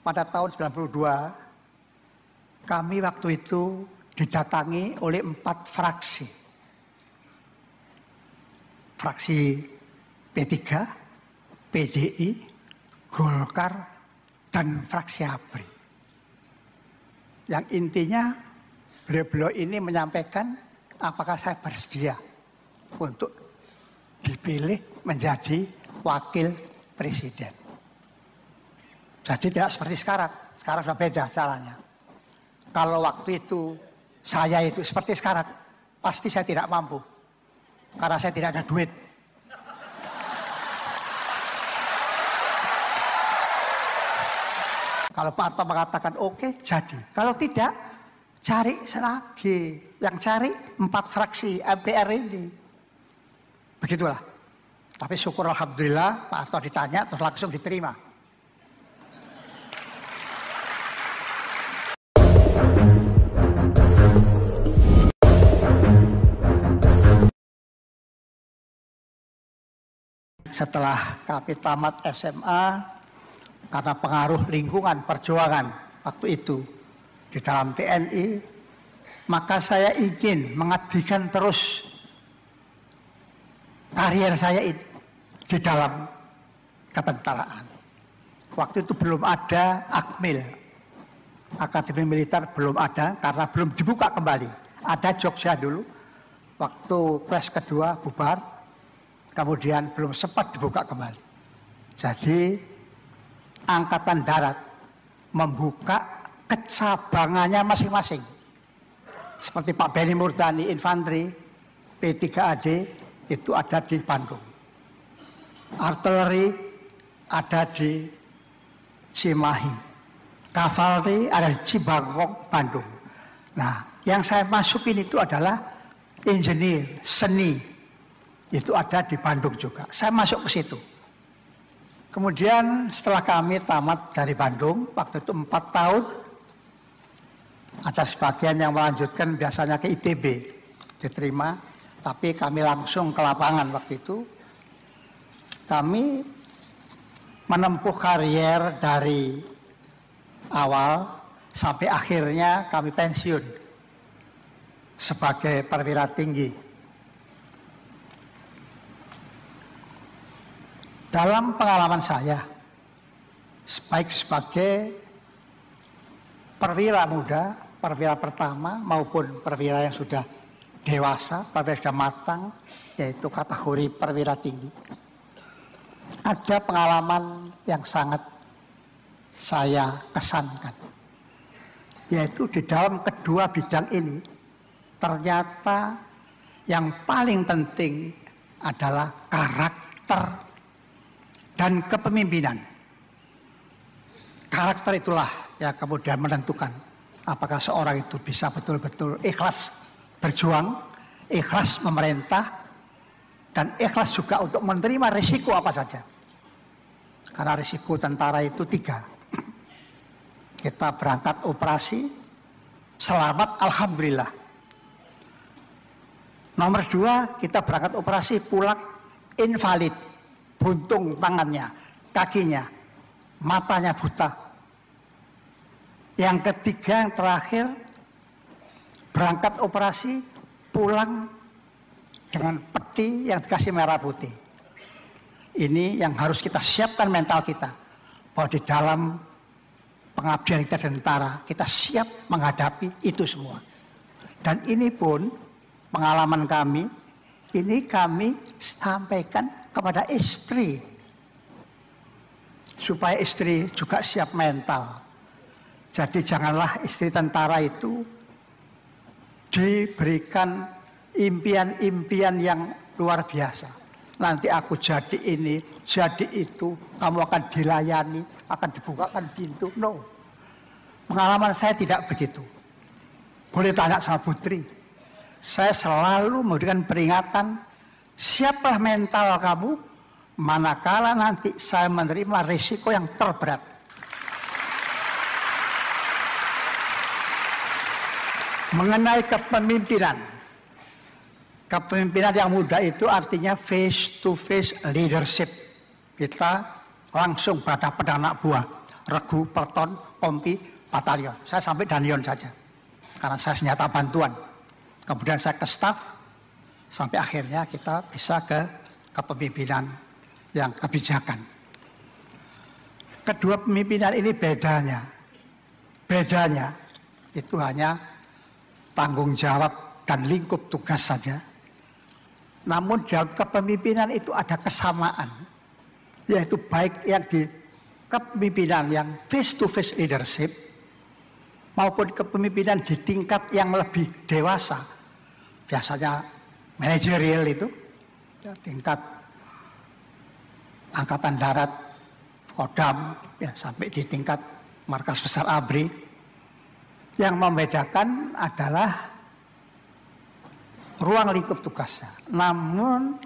pada tahun 92, kami waktu itu didatangi oleh 4 fraksi. Fraksi P3, PDI, Golkar, dan fraksi ABRI. Yang intinya beliau-beliau ini menyampaikan apakah saya bersedia untuk dipilih menjadi wakil presiden. Jadi tidak seperti sekarang. Sekarang sudah beda caranya. Kalau waktu itu saya itu seperti sekarang, pasti saya tidak mampu. Karena saya tidak ada duit. Kalau Pak Harto mengatakan oke, jadi. Kalau tidak, cari lagi. Yang cari 4 fraksi MPR ini. Begitulah. Tapi syukur alhamdulillah Pak Harto ditanya terus langsung diterima. Setelah kami tamat SMA, karena pengaruh lingkungan perjuangan waktu itu di dalam TNI, maka saya ingin mengabdikan terus karier saya di dalam ketentaraan. Waktu itu belum ada Akmil, Akademi Militer belum ada karena belum dibuka kembali. Ada Jogja dulu, waktu Pres kedua bubar, kemudian belum sempat dibuka kembali. Jadi Angkatan Darat membuka kecabangannya masing-masing. Seperti Pak Benny Murdani, Infanteri, P3AD, itu ada di Bandung. Artileri ada di Cimahi. Kavalri ada di Cibangkong, Bandung. Nah, yang saya masukin itu adalah engineer, seni. Itu ada di Bandung juga. Saya masuk ke situ. Kemudian setelah kami tamat dari Bandung, waktu itu 4 tahun, ada sebagian yang melanjutkan biasanya ke ITB, diterima, tapi kami langsung ke lapangan waktu itu. Kami menempuh karier dari awal sampai akhirnya kami pensiun sebagai perwira tinggi. Dalam pengalaman saya, baik sebagai perwira muda, perwira pertama maupun perwira yang sudah dewasa, perwira sudah matang, yaitu kategori perwira tinggi, ada pengalaman yang sangat saya kesankan. Yaitu di dalam kedua bidang ini, ternyata yang paling penting adalah karakter dan kepemimpinan. Karakter itulah yang kemudian menentukan apakah seorang itu bisa betul-betul ikhlas berjuang, ikhlas memerintah, dan ikhlas juga untuk menerima risiko apa saja. Karena risiko tentara itu 3. Kita berangkat operasi, selamat alhamdulillah. Nomor 2, kita berangkat operasi, pulang invalid. Buntung tangannya, kakinya, matanya buta. Yang ketiga, yang terakhir, berangkat operasi, pulang dengan peti yang dikasih merah putih. Ini yang harus kita siapkan mental kita. Bahwa di dalam pengabdian kita tentara, kita siap menghadapi itu semua. Dan ini pun pengalaman kami, ini kami sampaikan kepada istri, supaya istri juga siap mental. Jadi janganlah istri tentara itu diberikan impian-impian yang luar biasa. Nanti aku jadi ini, jadi itu, kamu akan dilayani, akan dibukakan pintu. No, pengalaman saya tidak begitu. Boleh tanya sama Putri. Saya selalu memberikan peringatan, siaplah mental kamu, manakala nanti saya menerima risiko yang terberat. Mengenai kepemimpinan. Kepemimpinan yang muda itu artinya face to face leadership. Kita langsung berhadapan dengan anak buah. regu, pelton, kompi, batalion. Saya sampai danion saja. Karena saya senjata bantuan. Kemudian saya ke staf, sampai akhirnya kita bisa ke kepemimpinan yang kebijakan. Kedua pemimpinan ini bedanya itu hanya tanggung jawab dan lingkup tugas saja. Namun dalam kepemimpinan itu ada kesamaan, yaitu baik yang di kepemimpinan yang face to face leadership maupun kepemimpinan di tingkat yang lebih dewasa, biasanya manajerial itu, ya, tingkat angkatan darat, Kodam, ya, sampai di tingkat markas besar ABRI. Yang membedakan adalah ruang lingkup tugasnya. Namun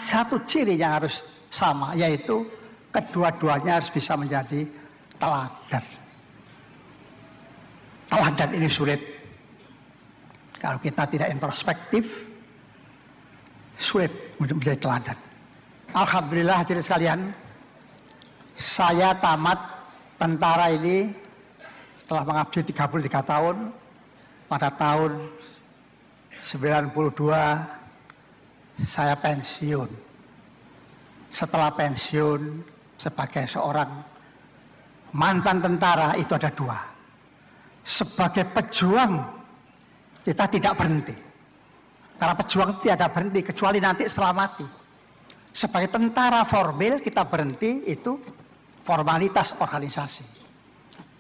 satu ciri yang harus sama, yaitu kedua-duanya harus bisa menjadi teladan. Teladan ini sulit. Kalau kita tidak introspektif, sulit untuk menjadi teladan. Alhamdulillah hadirin sekalian, saya tamat tentara ini setelah mengabdi 33 tahun. Pada tahun 92 saya pensiun. Setelah pensiun sebagai seorang mantan tentara itu ada dua. Sebagai pejuang kita tidak berhenti. Karena pejuang itu tidak berhenti kecuali nanti setelah mati. Sebagai tentara formal kita berhenti itu formalitas organisasi.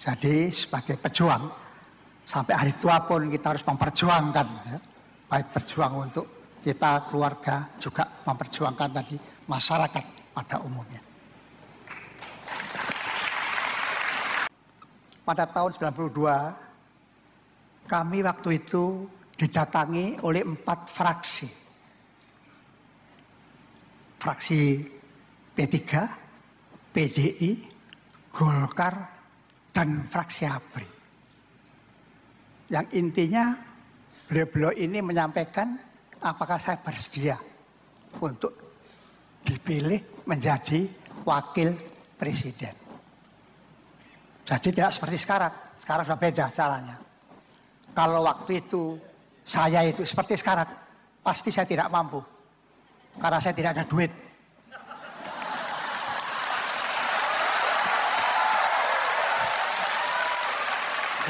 Jadi sebagai pejuang sampai hari tua pun kita harus memperjuangkan, ya. Baik berjuang untuk kita, keluarga, juga memperjuangkan tadi masyarakat pada umumnya. Pada tahun 92, kami waktu itu didatangi oleh 4 fraksi. Fraksi P3, PDI, Golkar, dan fraksi ABRI. Yang intinya beliau-beliau ini menyampaikan apakah saya bersedia untuk dipilih menjadi wakil presiden. Jadi tidak seperti sekarang. Sekarang sudah beda caranya. Kalau waktu itu saya itu seperti sekarang, pasti saya tidak mampu. Karena saya tidak ada duit.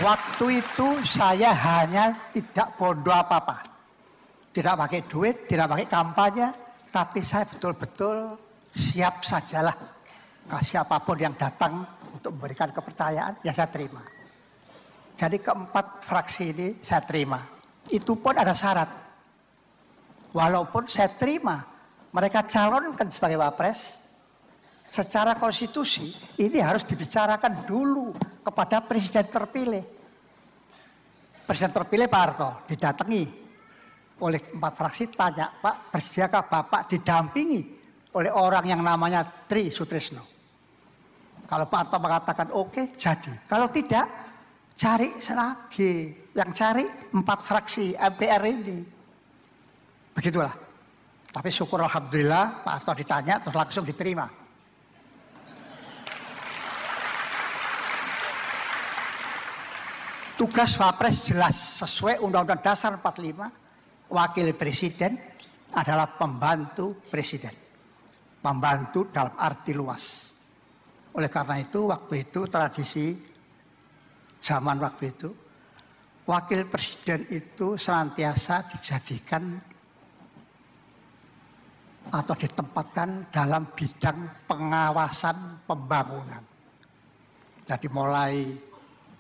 Waktu itu saya hanya tidak bondo apa-apa. Tidak pakai duit, tidak pakai kampanye, tapi saya betul-betul siap sajalah ke siapapun yang datang untuk memberikan kepercayaan, ya saya terima. Jadi keempat fraksi ini saya terima. Itu pun ada syarat. Walaupun saya terima, mereka calonkan sebagai wapres, secara konstitusi ini harus dibicarakan dulu kepada presiden terpilih. Presiden terpilih Pak Harto didatangi oleh 4 fraksi, tanya, Pak, bersediakah Bapak didampingi oleh orang yang namanya Tri Sutrisno? Kalau Pak Harto mengatakan oke, jadi. Kalau tidak, cari lagi. Yang cari 4 fraksi MPR ini. Begitulah. Tapi syukur alhamdulillah Pak Harto ditanya terus langsung diterima. Tugas Wapres jelas sesuai Undang-Undang Dasar 45. Wakil Presiden adalah pembantu Presiden. Pembantu dalam arti luas. Oleh karena itu waktu itu tradisi zaman waktu itu Wakil Presiden itu senantiasa dijadikan atau ditempatkan dalam bidang pengawasan pembangunan. Jadi mulai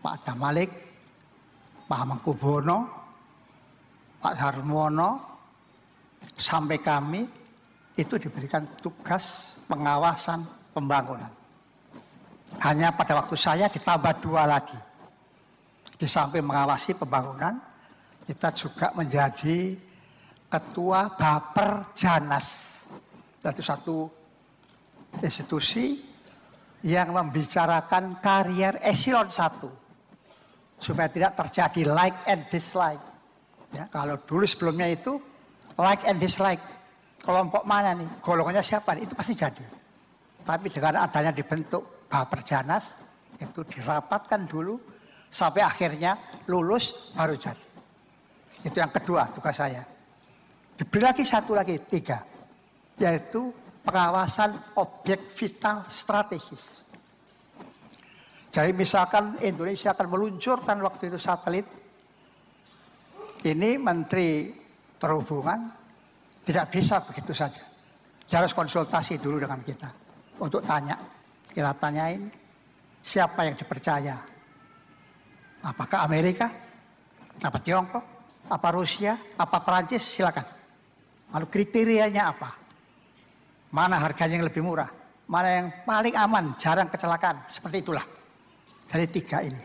Pak Adam Malik, Pak Hamengkubuwono, Pak Harmono, sampai kami itu diberikan tugas pengawasan pembangunan. Hanya pada waktu saya ditambah 2 lagi. Di samping mengawasi pembangunan, kita juga menjadi Ketua Baperjanas. Itu satu institusi yang membicarakan karier eselon 1. Supaya tidak terjadi like and dislike. Ya, kalau dulu sebelumnya itu like and dislike. Kelompok mana nih? Golongannya siapa nih? Itu pasti jadi. Tapi dengan adanya dibentuk Baperjanas, itu dirapatkan dulu, sampai akhirnya lulus baru jadi. Itu yang kedua tugas saya. Diberi lagi satu lagi, 3. Yaitu pengawasan objek vital strategis. Jadi misalkan Indonesia akan meluncurkan waktu itu satelit. Ini Menteri Perhubungan tidak bisa begitu saja. Dia harus konsultasi dulu dengan kita. Untuk tanya, kita tanyain siapa yang dipercaya. Apakah Amerika? Apa Tiongkok? Apa Rusia? Apa Perancis? Silakan. Lalu kriterianya apa? Mana harganya yang lebih murah? Mana yang paling aman, jarang kecelakaan? Seperti itulah. Dari 3 ini.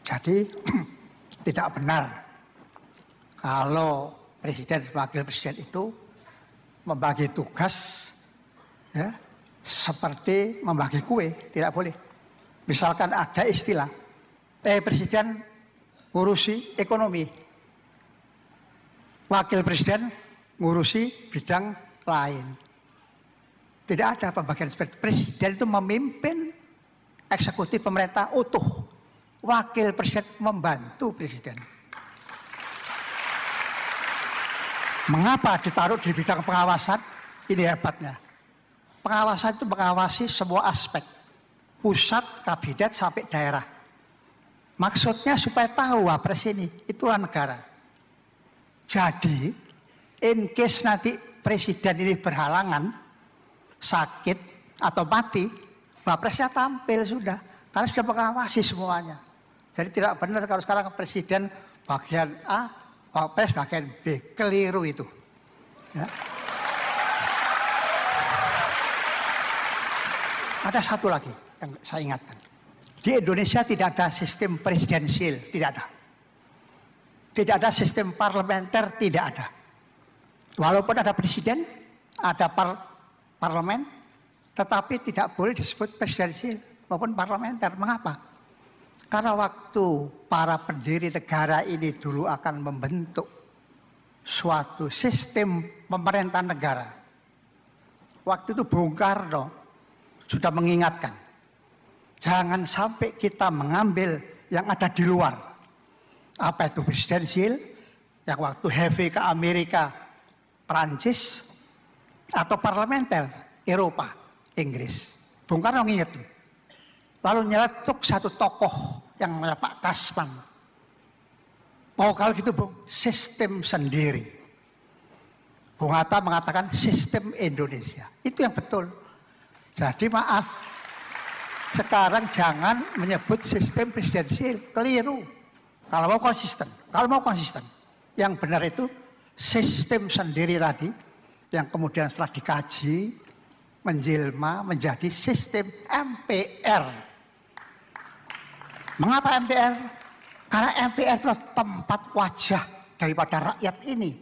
Jadi tidak benar kalau presiden dan wakil presiden itu membagi tugas ya, seperti membagi kue. Tidak boleh. Misalkan ada istilah, presiden ngurusi ekonomi, wakil presiden ngurusi bidang lain. Tidak ada pembagian seperti itu. Presiden itu memimpin eksekutif pemerintah utuh. Wakil presiden membantu presiden. Mengapa ditaruh di bidang pengawasan? Ini hebatnya. Pengawasan itu mengawasi semua aspek. Pusat, kabinet, sampai daerah. Maksudnya supaya tahu Wapres ini, itulah negara. Jadi, in case nanti presiden ini berhalangan, sakit, atau mati, Wapresnya tampil sudah. Karena sudah mengawasi semuanya. Jadi tidak benar kalau sekarang presiden bagian A, Wapres bagian B. Keliru itu. Ya. Ada satu lagi yang saya ingatkan. Di Indonesia tidak ada sistem presidensial, tidak ada. Tidak ada sistem parlementer, tidak ada. Walaupun ada presiden, ada parlemen, tetapi tidak boleh disebut presidensial maupun parlementer. Mengapa? Karena waktu para pendiri negara ini dulu akan membentuk suatu sistem pemerintahan negara. Waktu itu Bung Karno sudah mengingatkan, jangan sampai kita mengambil yang ada di luar. Apa itu presidensial? Yang waktu heavy ke Amerika, Perancis, atau parlementer Eropa, Inggris. Bung Karno ngingetin. Lalu nyeletuk satu tokoh yang namanya Pak Kasman. Oh kalau gitu Bung, sistem sendiri. Bung Hatta mengatakan sistem Indonesia. Itu yang betul. Jadi maaf, sekarang jangan menyebut sistem presidensial, keliru. Kalau mau konsisten, yang benar itu sistem sendiri tadi, yang kemudian setelah dikaji, menjelma menjadi sistem MPR. Mengapa MPR? Karena MPR adalah tempat wajah daripada rakyat ini.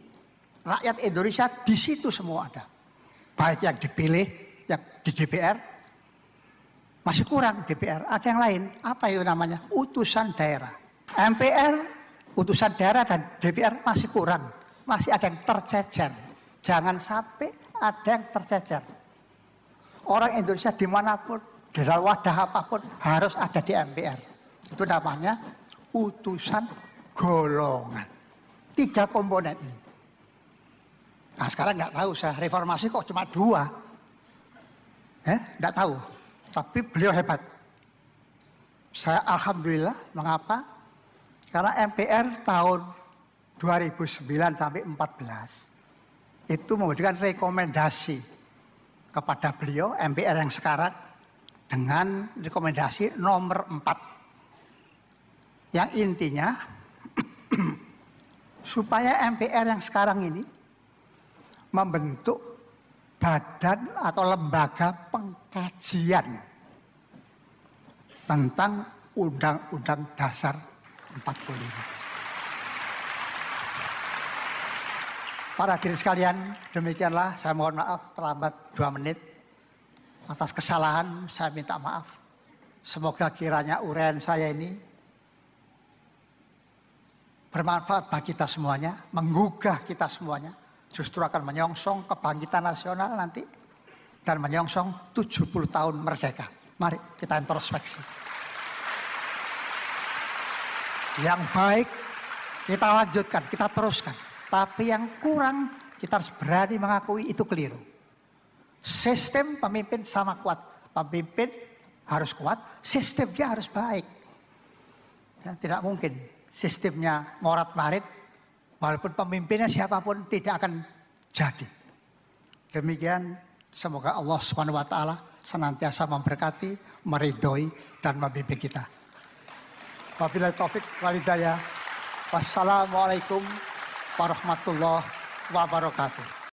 Rakyat Indonesia di situ semua ada. Baik yang dipilih, yang di DPR, masih kurang DPR. Ada yang lain, apa itu namanya? Utusan daerah. MPR, utusan daerah dan DPR masih kurang. Masih ada yang tercecer. Jangan sampai ada yang tercecer. Orang Indonesia dimanapun, di dalam wadah apapun harus ada di MPR. Itu namanya utusan golongan. 3 komponen ini. Nah sekarang nggak tahu saya reformasi kok cuma 2. Nggak tahu. Tapi beliau hebat. Saya alhamdulillah. Mengapa? Karena MPR tahun 2009 sampai 14 itu memberikan rekomendasi kepada beliau MPR yang sekarang dengan rekomendasi nomor 4 yang intinya supaya MPR yang sekarang ini membentuk badan atau lembaga pengkajian tentang Undang-Undang Dasar 45. Para hadirin sekalian, demikianlah saya mohon maaf terlambat 2 menit. Atas kesalahan saya minta maaf. Semoga kiranya uraian saya ini bermanfaat bagi kita semuanya, menggugah kita semuanya. Justru akan menyongsong kebangkitan nasional nanti. dan menyongsong 70 tahun merdeka. Mari kita introspeksi. Yang baik kita lanjutkan, kita teruskan. Tapi yang kurang kita harus berani mengakui itu keliru. Sistem pemimpin sama kuat. Pemimpin harus kuat, sistemnya harus baik. Ya, tidak mungkin sistemnya morat-marit, walaupun pemimpinnya siapapun tidak akan jadi. Demikian, semoga Allah SWT senantiasa memberkati, meridhoi, dan membimbing kita. Wabillahi taufik wal hidayah. Wassalamualaikum warahmatullahi wabarakatuh.